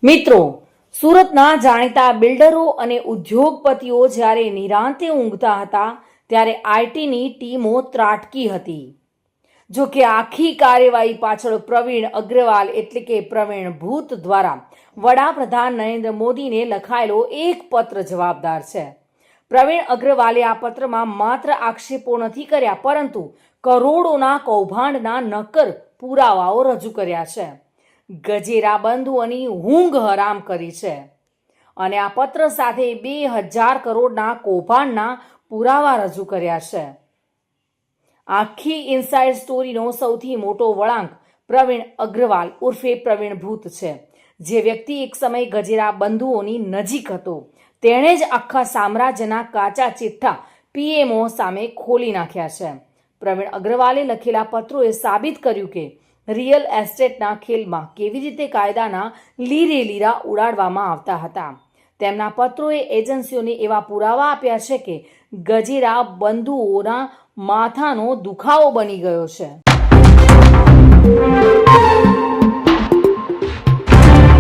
મિત્રો, સુરતના જાણીતા બિલ્ડરો અને ઉદ્યોગપતિઓ જ્યારે નિરાંતે ઊંઘતા હતા ત્યારે આઈટીની ટીમો ત્રાટકી હતી. જો કે આખી કાર્યવાહી પાછળ પ્રવીણ અગ્રવાલ એટલે કે પ્રવીણ ભૂત દ્વારા વડાપ્રધાન નરેન્દ્ર મોદીને લખાયેલો એક પત્ર જવાબદાર છે. પ્રવીણ અગ્રવાલે આ પત્રમાં માત્ર આક્ષેપો નથી કર્યા, પરંતુ કરોડોના કૌભાંડના નક્કર પુરાવાઓ રજૂ કર્યા છે. ગજેરા બંધુઓની ઊંઘ હરામ કરી છે અને આ પત્ર સાથે 2000 કરોડના કૌભાંડના પુરાવા રજૂ કર્યા છે. આખી ઇનસાઇડ સ્ટોરીનો સૌથી મોટો વળાંક પ્રવીણ અગ્રવાલ ઉર્ફે પ્રવીણ ભૂત છે. જે વ્યક્તિ એક સમય ગજેરા બંધુઓની નજીક હતો, તેણે જ આખા સામ્રાજ્યના કાચા ચિઠ્ઠા પીએમઓ સામે ખોલી નાખ્યા છે. પ્રવીણ અગ્રવાલે લખેલા પત્રોએ સાબિત કર્યું કે રિયલ એસ્ટેટના ખેલમાં કેવી રીતે કાયદાના લીરે લીરા ઉડાડવામાં આવતા હતા. તેમના પત્રોએ એજન્સીઓને એવા પુરાવા આપ્યા છે કે ગજેરા બંધુઓના માથાનો દુખાવો બની ગયો છે.